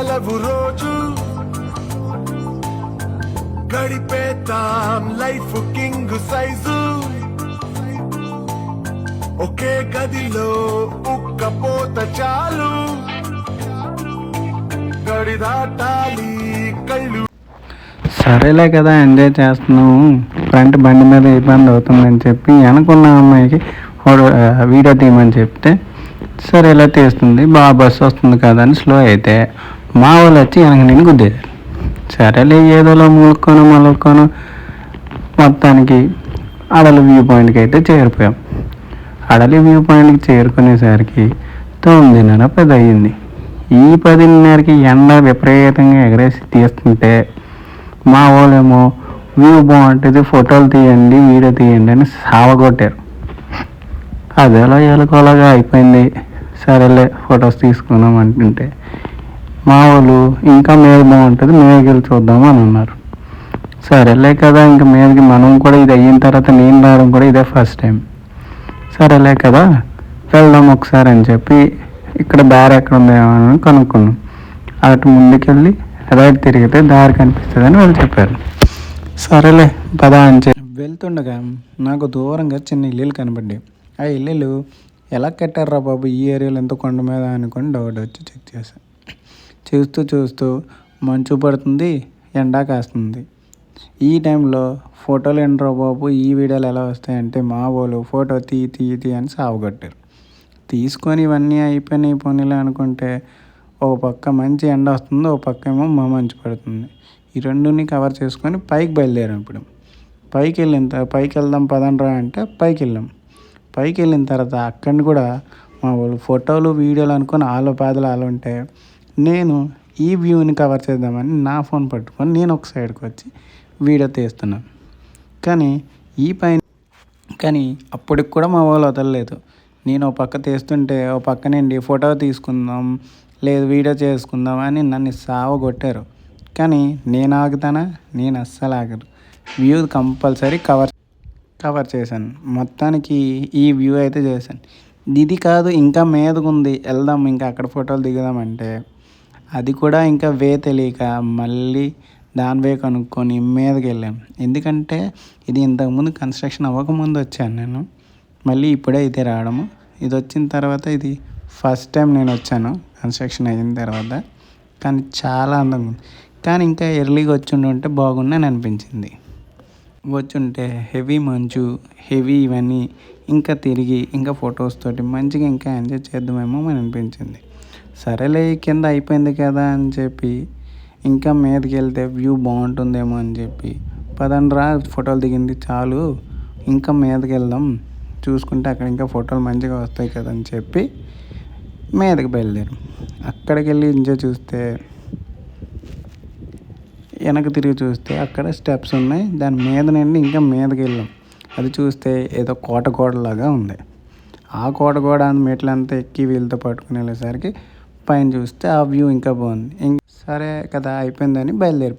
సెలవు రోజు గడిపేతాం life king size ఒకే గదిలో ఉక్కపోత చాలు గడి దాటాలి కళ్ళు. సరేలే కదా ఎంజాయ్ చేస్తున్నాము, ఫ్రంట్ బండి మీద ఇబ్బంది అవుతుందని చెప్పి అనుకున్న అమ్మాయికి వీడియో తీయమని చెప్తే సరే ఇలా తీస్తుంది, బాగా బస్సు వస్తుంది కదా అని స్లో అయితే మా వాళ్ళు వచ్చి వెనక నేను గుద్దేశారు. సరేలే ఏదోలో మూలుక్కోను మొత్తానికి అడలి వ్యూ పాయింట్కి అయితే చేరిపోయాం. అడలి వ్యూ పాయింట్కి చేరుకునేసరికి 9:30 10 అయ్యింది. ఈ 10:30కి ఎండ విపరీతంగా ఎగరేసి తీస్తుంటే మా వాళ్ళేమో వ్యూ బాగుంటుంది, ఫోటోలు తీయండి, వీడియో తీయండి అని సావగొట్టారు. అదేలా ఎలుకోలాగా అయిపోయింది. సరేలే ఫొటోస్ తీసుకున్నాం అంటుంటే మా వాళ్ళు ఇంకా మీద బాగుంటుంది, మీదకి వెళ్ళి చూద్దాము అని అన్నారు. సరేలే కదా ఇంకా మీదకి మనం కూడా ఇది అయిన తర్వాత నేను రావడం కూడా ఇదే ఫస్ట్ టైం. సరేలే కదా వెళ్దాం ఒకసారి అని చెప్పి ఇక్కడ దారి ఎక్కడ ఉందేమో అని కనుక్కున్నాం. అటు ముందుకెళ్ళి రైట్ తిరిగితే దారి కనిపిస్తుందని వాళ్ళు చెప్పారు. సరేలే పదా అని చెప్పి వెళ్తుండగా నాకు దూరంగా చిన్న ఇల్లులు కనబడ్డాయి. ఆ ఇల్లులు ఎలా కట్టారా బాబు ఈ ఏరియాలో ఎంత కొండ మీద అనుకొని డౌట్ వచ్చి చెక్ చేశాను. చూస్తూ మంచు పడుతుంది, ఎండా కాస్తుంది. ఈ టైంలో ఫోటోలు ఎండ్రా బాబు ఈ వీడియోలు ఎలా వస్తాయంటే మా వాళ్ళు ఫోటో తీ అని సావగొట్టారు. తీసుకొని ఇవన్నీ అయిపోయినాయి పోనీలే అనుకుంటే ఒక పక్క మంచి ఎండ వస్తుంది, ఒక పక్క ఏమో మంచు పడుతుంది. ఈ రెండుని కవర్ చేసుకొని పైకి బయలుదేరాం. ఇప్పుడు పైకి వెళ్దాం పదండ్రా అంటే పైకి వెళ్ళాం. పైకి వెళ్ళిన తర్వాత అక్కడిని కూడా మా వాళ్ళు ఫోటోలు వీడియోలు అనుకొని ఆలో పాదలు ఆలో ఉంటే నేను ఈ వ్యూని కవర్ చేద్దామని నా ఫోన్ పట్టుకొని నేను ఒక సైడ్కి వచ్చి వీడియో తీస్తున్నాను. కానీ అప్పటికి కూడా మా వాళ్ళు వదలలేదు. నేను ఒక పక్క తీస్తుంటే ఒక పక్క నుండి ఫోటో తీసుకుందాం లేదు వీడియో చేసుకుందాం అని నన్ను సావగొట్టారు. కానీ నేను ఆగుతానా? నేను అస్సలు ఆగరు. వ్యూ కంపల్సరీ కవర్ చేశాను. మొత్తానికి ఈ వ్యూ అయితే చేశాను. ఇది కాదు ఇంకా మీదకుంది వెళ్దాం ఇంకా అక్కడ ఫోటోలు దిగుదామంటే అది కూడా ఇంకా తెలియక మళ్ళీ దాని వే కనుక్కొని మీదకి వెళ్ళాం. ఎందుకంటే ఇది ఇంతకుముందు కన్స్ట్రక్షన్ అవ్వకముందు వచ్చాను నేను, మళ్ళీ ఇప్పుడే అయితే రావడము. ఇది వచ్చిన తర్వాత ఇది ఫస్ట్ టైం నేను వచ్చాను కన్స్ట్రక్షన్ అయిన తర్వాత. కానీ చాలా అందంగా ఉంది. కానీ ఇంకా ఎర్లీగా ఉంటే బాగుందని అనిపించింది. వచ్చుంటే హెవీ మంచు హెవీ ఇవన్నీ ఇంకా తిరిగి ఇంకా ఫొటోస్ తోటి మంచిగా ఇంకా ఎంజాయ్ చేద్దామేమో అని అనిపించింది. సరేలే కింద అయిపోయింది కదా అని చెప్పి ఇంకా మీదకి వెళ్తే వ్యూ బాగుంటుందేమో అని చెప్పి పదండ్రా ఫోటోలు దిగింది చాలు ఇంకా మీదకి వెళ్దాం చూసుకుంటే అక్కడ ఇంకా ఫోటోలు మంచిగా వస్తాయి కదా అని చెప్పి మీదకి బయలుదేరాం. అక్కడికి వెళ్ళి ఎంజాయ్ చూస్తే వెనక్కి తిరిగి చూస్తే అక్కడ స్టెప్స్ ఉన్నాయి. దాని మీద నుండి ఇంకా మీదకి వెళ్ళాం. అది చూస్తే ఏదో కోటగోడలాగా ఉంది. ఆ కోటగోడ మెట్లంతా ఎక్కి వీళ్ళతో పట్టుకుని వెళ్ళేసరికి పైన చూస్తే ఆ వ్యూ ఇంకా బాగుంది. సరే కదా అయిపోయిందని బయలుదేరి